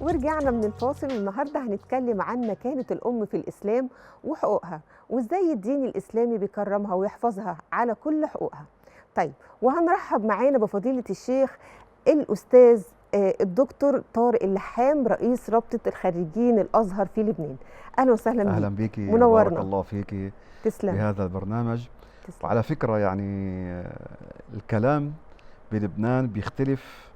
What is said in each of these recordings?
ورجعنا من الفاصل، والنهارده هنتكلم عن مكانة الأم في الإسلام وحقوقها، وإزاي الدين الإسلامي بيكرمها ويحفظها على كل حقوقها. طيب، وهنرحب معانا بفضيلة الشيخ الأستاذ الدكتور طارق اللحام، رئيس رابطة الخريجين الأزهر في لبنان. أهلا وسهلا أهلا بيك. بيكي وبارك منورنا. الله فيكي تسلم. بهذا البرنامج. تسلم. وعلى فكرة يعني الكلام بلبنان بيختلف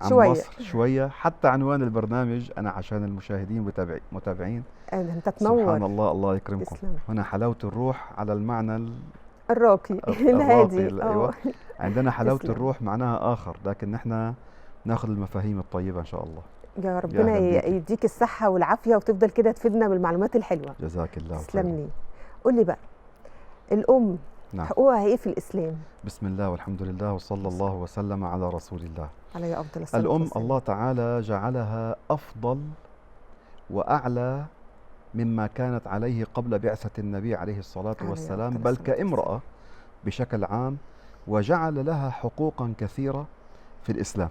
عن شوية. مصر شوية، حتى عنوان البرنامج أنا عشان المشاهدين متابعين. أنت سبحان تنور. الله، الله يكرمكم. تسلم. هنا حلاوة الروح على المعنى الراقي الراقي. الهادي. أيوة، عندنا حلاوة تسلم. الروح معناها آخر، لكن نحن ناخذ المفاهيم الطيبة إن شاء الله. يا يا ربنا أهلا بيكي. يديك الصحة والعافية، وتفضل كده تفيدنا بالمعلومات الحلوة. جزاك الله تسلم خيرا. لي. قول لي بقى، الأم نعم. حقوقها إيه في الإسلام؟ بسم الله والحمد لله وصلى الله وسلم على رسول الله. عليه أفضل الصلاة الأم والسلام. الله تعالى جعلها أفضل وأعلى مما كانت عليه قبل بعثة النبي عليه الصلاة عليه والسلام، أفضل بل الصلاة كامرأة بشكل عام، وجعل لها حقوقا كثيرة في الإسلام.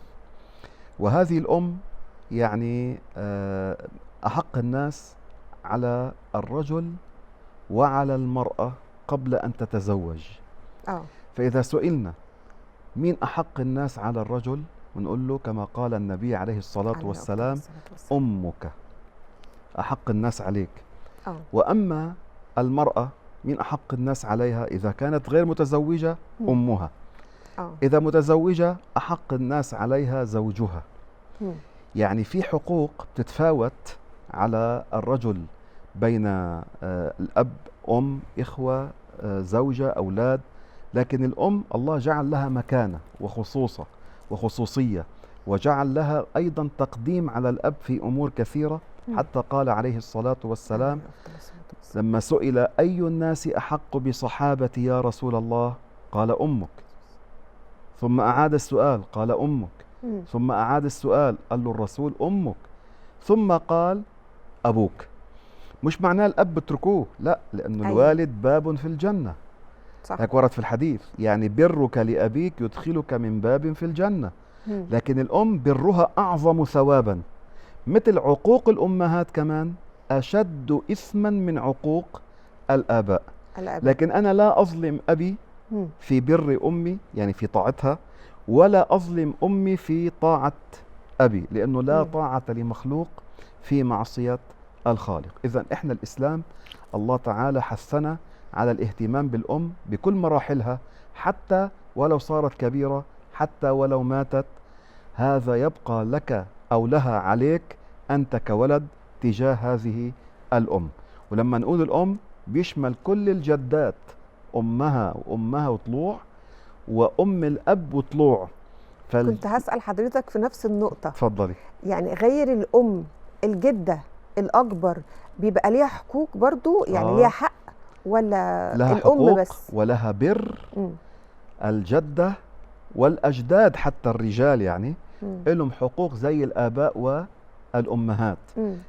وهذه الأم يعني أحق الناس على الرجل وعلى المرأة قبل أن تتزوج. فإذا سئلنا مين أحق الناس على الرجل، ونقول له كما قال النبي عليه الصلاة والسلام: أمك أحق الناس عليك. وأما المرأة مين أحق الناس عليها؟ إذا كانت غير متزوجة أمها، إذا متزوجة أحق الناس عليها زوجها. يعني في حقوق تتفاوت على الرجل بين الأب، أم، إخوة، زوجة، أولاد، لكن الأم الله جعل لها مكانة وخصوصية، وجعل لها أيضا تقديم على الأب في أمور كثيرة. حتى قال عليه الصلاة والسلام لما سئل: أي الناس أحق بصحابتي يا رسول الله؟ قال: أمك. ثم أعاد السؤال قال: أمك. ثم أعاد السؤال قال له الرسول: أمك. ثم قال: أبوك. مش معناه الأب اتركوه، لا، لأنه الوالد باب في الجنة. هيك ورد في الحديث، يعني برك لأبيك يدخلك من باب في الجنة. لكن الأم برها أعظم ثوابا، مثل عقوق الأمهات كمان أشد إثما من عقوق الآباء. لكن أنا لا أظلم أبي في بر أمي، يعني في طاعتها، ولا أظلم أمي في طاعة أبي، لأنه لا طاعة لمخلوق في معصية الخالق. إذن إحنا الإسلام الله تعالى حثنا على الاهتمام بالأم بكل مراحلها، حتى ولو صارت كبيرة، حتى ولو ماتت. هذا يبقى لك أو لها عليك أنت كولد تجاه هذه الأم. ولما نقول الأم بيشمل كل الجدات، أمها وأمها وطلوع، وأم الأب وطلوع. كنت هسأل حضرتك في نفس النقطة. تفضلي. يعني غير الأم، الجدة الأكبر بيبقى ليها حقوق برضو، يعني ليها حق، ولا لها الأم حقوق بس؟ ولها بر. الجدة والأجداد حتى الرجال يعني لهم حقوق زي الآباء والأمهات.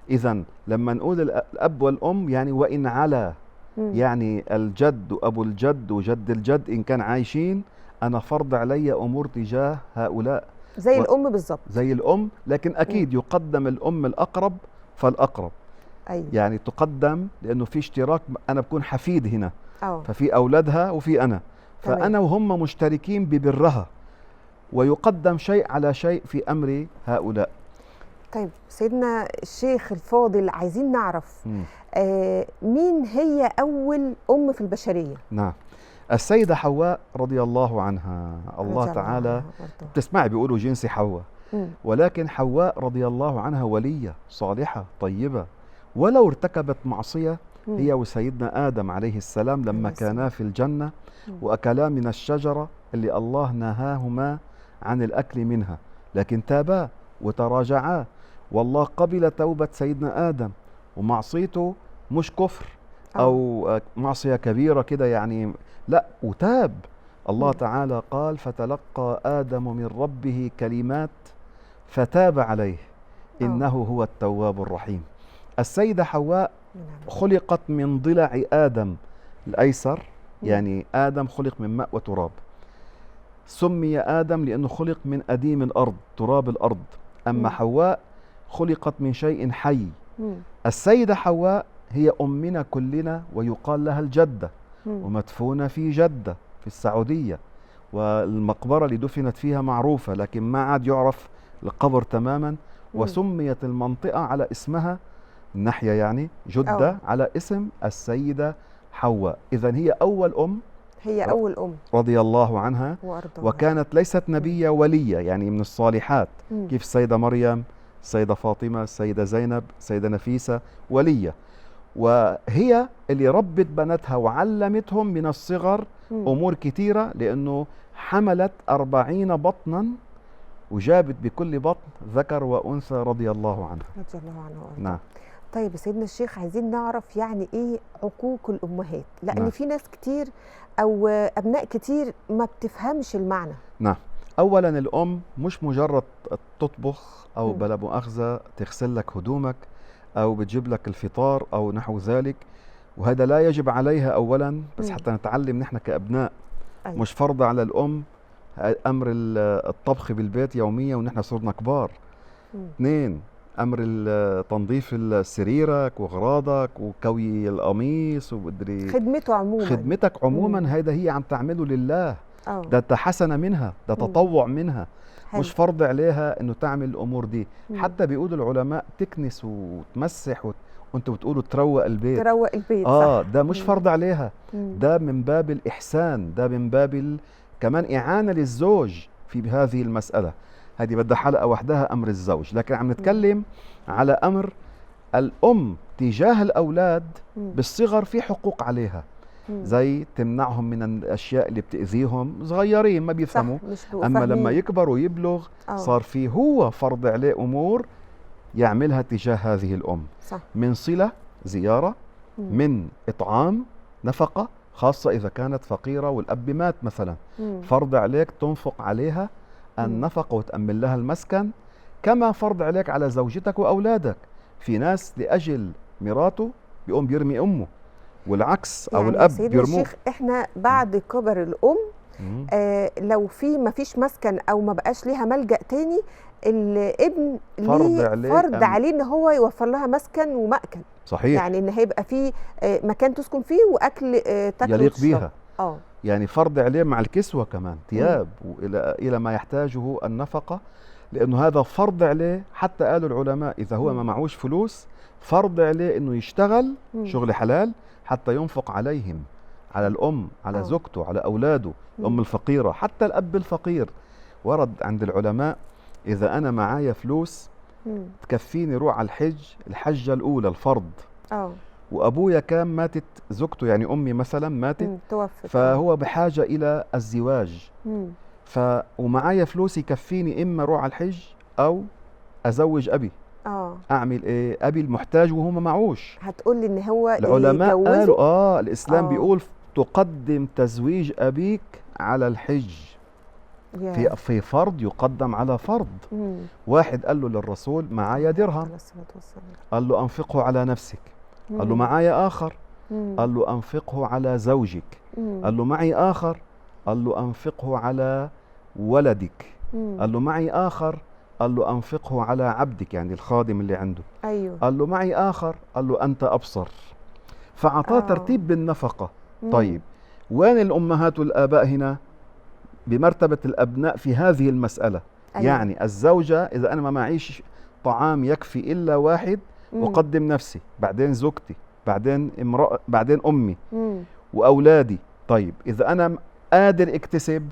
إذن لما نقول الأب والأم يعني وإن على، يعني الجد وأبو الجد وجد الجد إن كان عايشين، أنا فرض علي أمور تجاه هؤلاء زي الأم بالضبط. زي الأم، لكن أكيد يقدم الأم الأقرب فالأقرب. يعني تقدم لأنه في اشتراك، أنا بكون حفيد هنا، ففي أولادها وفي أنا، فأنا وهم مشتركين ببرها، ويقدم شيء على شيء في أمر هؤلاء. طيب سيدنا الشيخ الفاضل، عايزين نعرف مين هي أول أم في البشرية؟ نعم، السيدة حواء رضي الله عنها. الله تعالى بتسمعي بيقولوا جنس حواء، ولكن حواء رضي الله عنها ولية صالحة طيبة، ولو ارتكبت معصية هي وسيدنا آدم عليه السلام لما كانا في الجنة وأكلا من الشجرة اللي الله نهاهما عن الأكل منها، لكن تابا وتراجعا، والله قبل توبة سيدنا آدم، ومعصيته مش كفر أو معصية كبيرة كده يعني، لا، وتاب. الله تعالى قال: فتلقى آدم من ربه كلمات فتاب عليه إنه هو التواب الرحيم. السيدة حواء خلقت من ضلع آدم الأيسر، يعني آدم خلق من ماء وتراب. سمي آدم لأنه خلق من أديم الأرض، تراب الأرض. أما حواء خلقت من شيء حي. مم. السيدة حواء هي أمنا كلنا، ويقال لها الجدة، مم. ومدفونة في جدة في السعودية، والمقبرة اللي دفنت فيها معروفة، لكن ما عاد يعرف القبر تماما، مم. وسميت المنطقة على اسمها، الناحية يعني جدة، على اسم السيدة حواء. إذن هي أول أم هي أول أم رضي الله عنها، وأرضاها. وكانت ليست نبية ولية، يعني من الصالحات، مم. كيف السيدة مريم، السيدة فاطمة، السيدة زينب، السيدة نفيسة، ولية. وهي اللي ربت بناتها وعلمتهم من الصغر مم. أمور كثيرة، لأنه حملت 40 بطنا، وجابت بكل بطن ذكر وأنثى رضي الله عنها. رضي الله عنه وأرضاه. نعم. طيب يا سيدنا الشيخ، عايزين نعرف يعني ايه عقوق الامهات، لان نعم. في ناس كتير او ابناء كتير ما بتفهمش المعنى. نعم. أولا الأم مش مجرد تطبخ أو مم. بلا مؤاخذة تغسل لك هدومك أو بتجيب لك الفطار أو نحو ذلك، وهذا لا يجب عليها أولا، بس مم. حتى نتعلم نحن كأبناء. أيوة. مش فرض على الأم أمر الطبخ بالبيت يوميا ونحن صرنا كبار. مم. 2، أمر تنظيف سريرك وأغراضك وكوي القميص وبدري خدمته عموما. خدمتك عموما، مم. هيدا هي عم تعمله لله، اه ده حسنة منها، ده مم. تطوع منها، حلو. مش فرض عليها انه تعمل الامور دي. مم. حتى بيقولوا العلماء تكنس وتمسح وانتوا بتقولوا تروق البيت. تروق البيت. صح. ده مش مم. فرض عليها، مم. ده من باب الإحسان، ده من باب كمان إعانة للزوج في هذه المسألة. هذه بدها حلقة وحدها، أمر الزوج، لكن عم نتكلم على أمر الأم تجاه الأولاد مم. بالصغر، في حقوق عليها، مم. زي تمنعهم من الأشياء اللي بتأذيهم، صغيرين ما بيفهموا. صح، مش بيبقوا أما لما فاهمين. يكبر ويبلغ آه. صار في هو فرض عليه أمور يعملها تجاه هذه الأم، صح. من صلة زيارة، مم. من إطعام، نفقة، خاصة إذا كانت فقيرة والأب مات مثلا، مم. فرض عليك تنفق عليها النفقة وتأمن لها المسكن، كما فرض عليك على زوجتك وأولادك. في ناس لأجل مراته بيقوم بيرمي أمه، والعكس، أو يعني الأب سيدنا بيرموه. الشيخ، احنا بعد كبر الام مم. لو ما فيش مسكن او ما بقاش ليها ملجأ تاني، الابن فرض ليه عليه فرض عليه ان هو يوفر لها مسكن ومأكل. صحيح. يعني ان هيبقى فيه مكان تسكن فيه واكل تاكل يليق وتشرب. بيها. يعني فرض عليه مع الكسوة كمان، ثياب، إلى ما يحتاجه النفقة، لأنه هذا فرض عليه. حتى قالوا العلماء إذا هو ما معوش فلوس، فرض عليه أنه يشتغل شغل حلال حتى ينفق عليهم، على الأم، على زوجته، على أولاده، الأم الفقيرة، حتى الأب الفقير. ورد عند العلماء إذا أنا معايا فلوس تكفيني روح على الحجة الأولى الفرض، وأبويا كان ماتت زوجته، يعني أمي مثلا ماتت، توفت، فهو بحاجة إلى الزواج، ومعايا فلوس يكفيني إما روح على الحج أو أزوج أبي. أعمل إيه؟ أبي المحتاج وهو ما معوش. هتقول لي إن هو العلماء يجوزه؟ قالوا الإسلام بيقول تقدم تزويج أبيك على الحج. في فرض يقدم على فرض. واحد قال له للرسول معايا درهم، قال له أنفقه على نفسك. قال له معايا آخر، قال له أنفقه على زوجك. قال له معي آخر، قال له أنفقه على ولدك. قال له معي آخر، قال له أنفقه على عبدك، يعني الخادم اللي عنده. أيوه. قال له معي آخر، قال له أنت أبصر. فأعطاه ترتيب بالنفقة. طيب وين الأمهات والآباء هنا بمرتبة الأبناء في هذه المسألة؟ أيوه. يعني الزوجة إذا أنا ما معيش طعام يكفي إلا واحد، أقدم نفسي، بعدين زوجتي، بعدين امرأة، بعدين أمي وأولادي. طيب إذا أنا قادر اكتسب،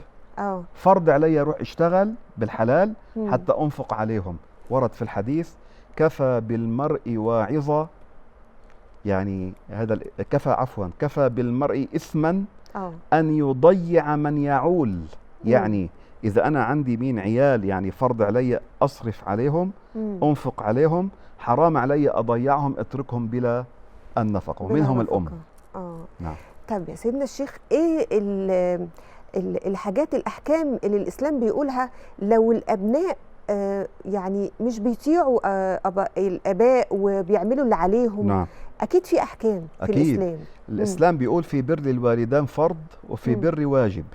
فرض علي أروح اشتغل بالحلال حتى أنفق عليهم. ورد في الحديث كفى بالمرء واعظة، يعني هذا كفى بالمرء إثما أن يضيع من يعول. يعني إذا أنا عندي مين عيال، يعني فرض علي أصرف عليهم، أنفق عليهم، حرام علي أضيعهم، أتركهم بلا النفقة، ومنهم الأم. نعم. طب يا سيدنا الشيخ، إيه الحاجات، الأحكام اللي الإسلام بيقولها لو الأبناء يعني مش بيطيعوا الآباء وبيعملوا اللي عليهم؟ نعم. أكيد في أحكام في أكيد. الإسلام. الإسلام بيقول في بر الوالدان فرض، وفي بر واجب،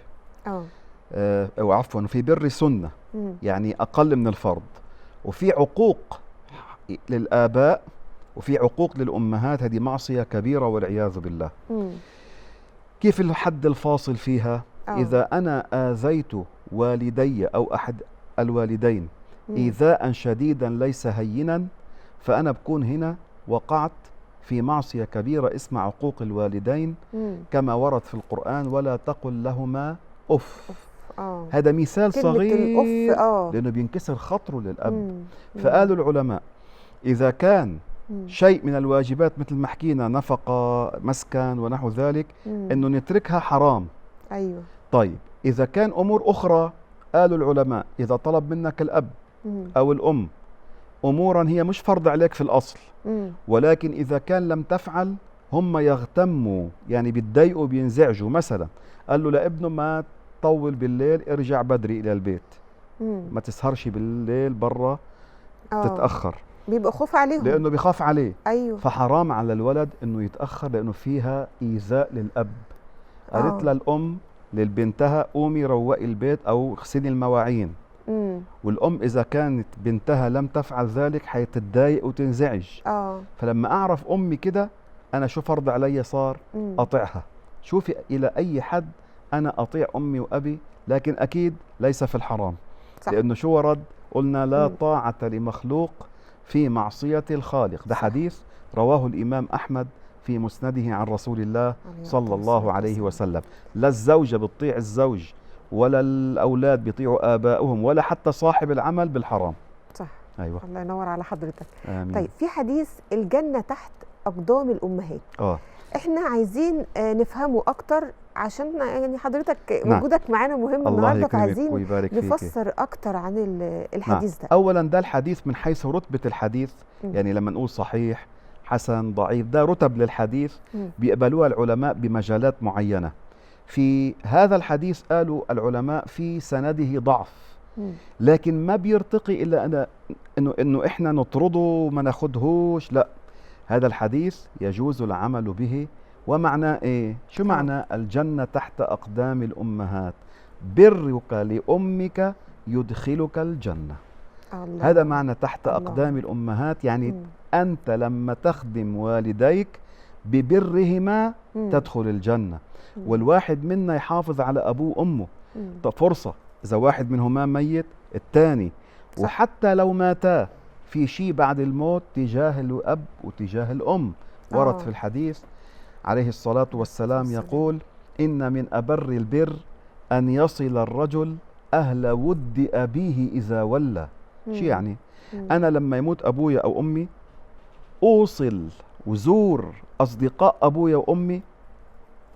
أو عفوا في بر سنة، يعني أقل من الفرض، وفي عقوق للآباء وفي عقوق للأمهات، هذه معصية كبيرة والعياذ بالله. مم. كيف الحد الفاصل فيها؟ إذا أنا آذيت والدي أو أحد الوالدين إيذاء شديدا ليس هينا، فأنا بكون هنا وقعت في معصية كبيرة اسمها عقوق الوالدين، كما ورد في القرآن: ولا تقل لهما أف. هذا مثال صغير لأنه بينكسر خطره للأب. فقالوا العلماء إذا كان شيء من الواجبات مثل ما حكينا نفقة مسكن ونحو ذلك إنه نتركها حرام. أيوة. طيب إذا كان أمور أخرى، قالوا العلماء إذا طلب منك الأب أو الأم أمورا هي مش فرض عليك في الأصل، ولكن إذا كان لم تفعل هم يغتموا، يعني بيتضايقوا بينزعجوا. مثلا قال له لابنه ما تطول بالليل، ارجع بدري إلى البيت، ما تسهرش بالليل برا تتأخر، بيبقى خوف عليهم لأنه بيخاف عليه. أيوه. فحرام على الولد إنه يتأخر لأنه فيها إيذاء للأب. قالت لها الأم للبنتها قومي روقي البيت أو اغسلي المواعين. والأم إذا كانت بنتها لم تفعل ذلك حيتضايق وتنزعج. فلما أعرف أمي كده أنا شو فرض علي صار؟ أطيعها. شوفي إلى أي حد أنا أطيع أمي وأبي، لكن أكيد ليس في الحرام. صح. لأنه شو ورد؟ قلنا لا طاعة لمخلوق في معصية الخالق. ده حديث رواه الإمام أحمد في مسنده عن رسول الله صلى الله عليه وسلم. لا الزوجة بتطيع الزوج، ولا الأولاد بيطيعوا آبائهم، ولا حتى صاحب العمل بالحرام. صح. أيوة. الله ينور على حضرتك. آمين. طيب في حديث الجنة تحت أقدام الأمهات، احنا عايزين نفهمه أكتر، عشان يعني حضرتك وجودك معانا مهم النهارده، فعايزين نفسر أكتر عن الحديث ده. أولا ده الحديث من حيث رتبة الحديث، يعني لما نقول صحيح حسن ضعيف ده رتب للحديث بيقبلوها العلماء بمجالات معينة. في هذا الحديث قالوا العلماء في سنده ضعف، لكن ما بيرتقي إلا إنه إحنا نطرده وما ناخدهوش، لا، هذا الحديث يجوز العمل به. ومعناه إيه؟ شو معنى الجنة تحت أقدام الأمهات؟ برك لأمك يدخلك الجنة. الله. هذا معنى تحت الله. أقدام الأمهات، يعني أنت لما تخدم والديك ببرهما تدخل الجنة. والواحد منا يحافظ على أبوه وأمه. فرصة إذا واحد منهما ميت الثاني، وحتى لو ماتا في شيء بعد الموت تجاه الأب وتجاه الأم. ورد في الحديث عليه الصلاة والسلام يقول: إن من أبر البر أن يصل الرجل أهل ود أبيه إذا ولى. شو يعني؟ أنا لما يموت أبويا أو أمي أوصل وزور أصدقاء أبويا وأمي،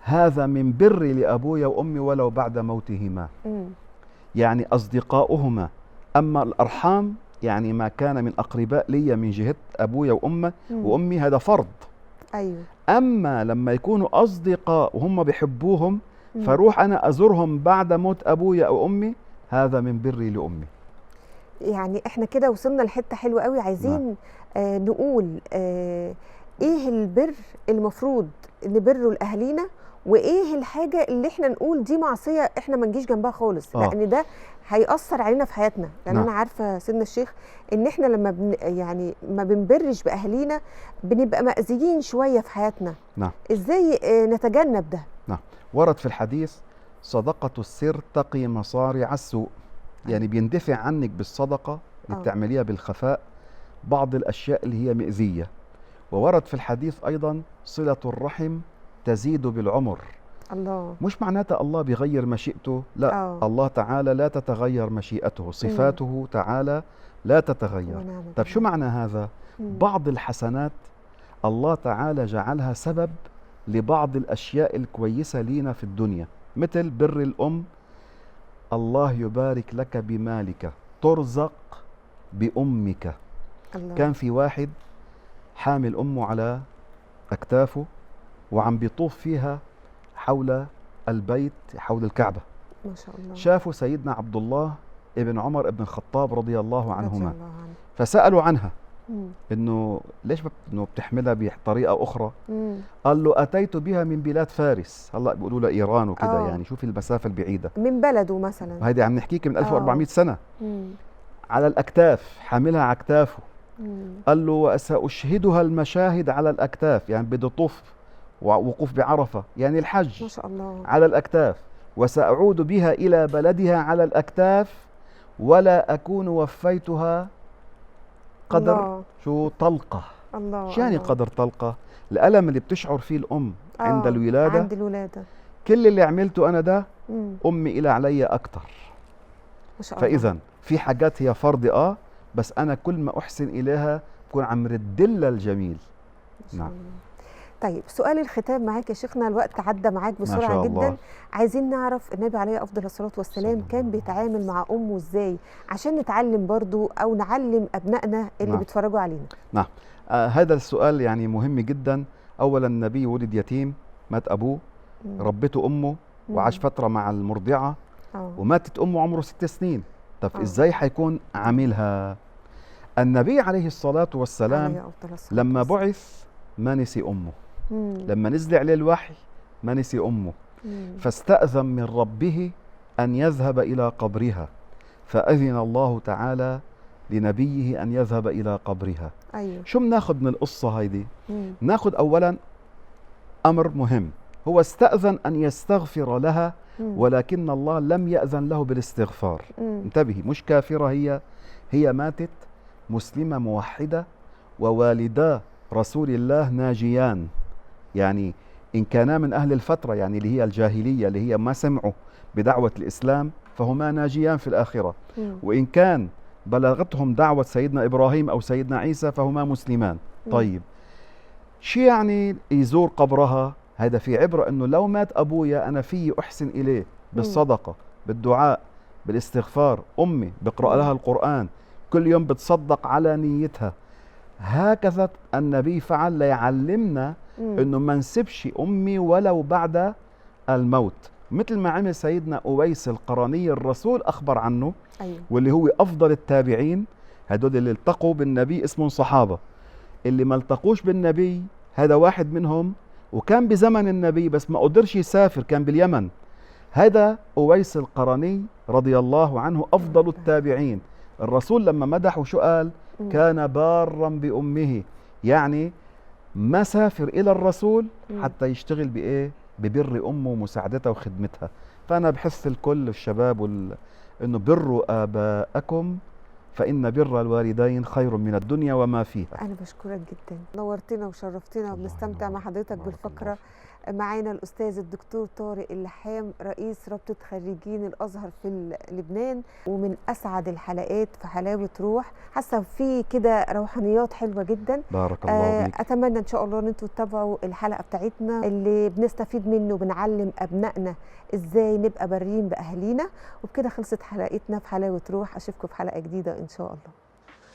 هذا من بري لأبويا وأمي ولو بعد موتهما. يعني أصدقاؤهما. أما الأرحام يعني ما كان من أقرباء لي من جهة أبويا وأمي هذا فرض. أيوه. أما لما يكونوا أصدقاء وهم بيحبوهم فروح أنا أزورهم بعد موت أبويا أو أمي، هذا من بري لأمي. يعني احنا كده وصلنا لحتة حلوة قوي، عايزين نقول ايه البر المفروض نبره لأهالينا، وايه الحاجة اللي احنا نقول دي معصية احنا ما نجيش جنبها خالص، لان ده هيأثر علينا في حياتنا. لان انا عارفة سيدنا الشيخ ان احنا لما يعني ما بنبرش بأهالينا بنبقى مأذيين شوية في حياتنا. ازاي نتجنب ده؟ ورد في الحديث: صدقة السر تقي مصارع السوء. يعني بيندفع عنك بالصدقة اللي بتعمليها بالخفاء بعض الأشياء اللي هي مؤذية. وورد في الحديث أيضا: صلة الرحم تزيد بالعمر. الله. مش معناتها الله بيغير مشيئته، لا. الله تعالى لا تتغير مشيئته، صفاته تعالى لا تتغير. طب شو معنى هذا؟ بعض الحسنات الله تعالى جعلها سبب لبعض الأشياء الكويسة لينا في الدنيا، مثل بر الأم. الله يبارك لك بمالك ترزق بأمك. الله. كان في واحد حامل أمه على أكتافه وعم بيطوف فيها حول البيت، حول الكعبة. ما شاء الله. شافوا سيدنا عبد الله ابن عمر ابن الخطاب رضي الله عنهما، فسألوا عنها إنه ليش إنه بتحملها بطريقة أخرى؟ قال له: أتيت بها من بلاد فارس. هلا بيقولوا له إيران وكده، يعني شوفي المسافة البعيدة من بلده مثلا. هيدي عم نحكيك من 1400 سنة. على الأكتاف، حاملها على أكتافه. قال له وسأشهدها المشاهد على الأكتاف، يعني بده طوف ووقوف بعرفة يعني الحج ما شاء الله. على الأكتاف، وسأعود بها إلى بلدها على الأكتاف، ولا أكون وفيتها قدر الله. شو طلقة. الله. شو يعني الله. قدر طلقة؟ الألم اللي بتشعر فيه الأم عند الولادة، عند الولادة. كل اللي عملته أنا ده مم. أمي إلى علي أكتر. ما شاء الله. فإذا في حاجات هي فرض بس أنا كل ما أحسن إليها بكون عم ردلها الجميل. نعم. طيب سؤال الختام معاك يا شيخنا، الوقت عدى معاك بسرعة جدا. عايزين نعرف النبي عليه أفضل الصلاة والسلام كان بيتعامل مع أمه إزاي، عشان نتعلم برضو أو نعلم أبنائنا اللي نعم. بيتفرجوا علينا. نعم. هذا السؤال يعني مهم جدا. أولا النبي ولد يتيم، مات أبوه، ربته أمه وعاش فترة مع المرضعة، وماتت أمه عمره 6 سنين. طب إزاي حيكون عاملها؟ النبي عليه الصلاة والسلام لما بعث ما نسي أمه، لما نزل عليه الوحي ما نسي أمه، فاستأذن من ربه أن يذهب إلى قبرها، فأذن الله تعالى لنبيه أن يذهب إلى قبرها. أيوه. شو بناخذ من القصة هيدي؟ ناخذ أولا أمر مهم، هو استأذن أن يستغفر لها، ولكن الله لم يأذن له بالاستغفار. انتبهي، مش كافرة، هي ماتت مسلمة موحدة، ووالدا رسول الله ناجيان، يعني إن كانا من أهل الفترة يعني اللي هي الجاهلية اللي هي ما سمعوا بدعوة الإسلام فهما ناجيان في الآخرة، وإن كان بلغتهم دعوة سيدنا إبراهيم أو سيدنا عيسى فهما مسلمان. طيب شو يعني يزور قبرها؟ هذا في عبرة أنه لو مات أبويا أنا فيه أحسن إليه بالصدقة، بالدعاء، بالاستغفار. أمي بقرأ لها القرآن، كل يوم بتصدق على نيتها. هكذا النبي فعل ليعلمنا أنه ما نسبش أمي ولو بعد الموت، مثل ما عمل سيدنا أويس القرني، الرسول أخبر عنه. أيوه. واللي هو أفضل التابعين، هدول اللي التقوا بالنبي اسمهم صحابة. اللي ما التقوش بالنبي هذا واحد منهم، وكان بزمن النبي بس ما قدرش يسافر، كان باليمن. هذا أويس القرني رضي الله عنه أفضل التابعين. الرسول لما مدحه شو قال؟ كان بارا بأمه، يعني ما سافر إلى الرسول حتى يشتغل بإيه؟ ببر أمه ومساعدتها وخدمتها. فأنا بحث الكل الشباب إنه بروا آباءكم فإن بر الوالدين خير من الدنيا وما فيها. أنا بشكرك جدا، نورتنا وشرفتنا، وبنستمتع مع حضرتك بالفقرة. معانا الأستاذ الدكتور طارق اللحام، رئيس رابطة خريجين الأزهر في لبنان، ومن أسعد الحلقات في حلاوة روح. حاسة في كده روحانيات حلوة جدا. بارك الله فيك. أتمنى إن شاء الله إن أنتوا تتابعوا الحلقة بتاعتنا اللي بنستفيد منه، بنعلم أبنائنا إزاي نبقى بريين بأهالينا. وبكده خلصت حلقتنا في حلاوة روح. أشوفكم في حلقة جديدة إن شاء الله.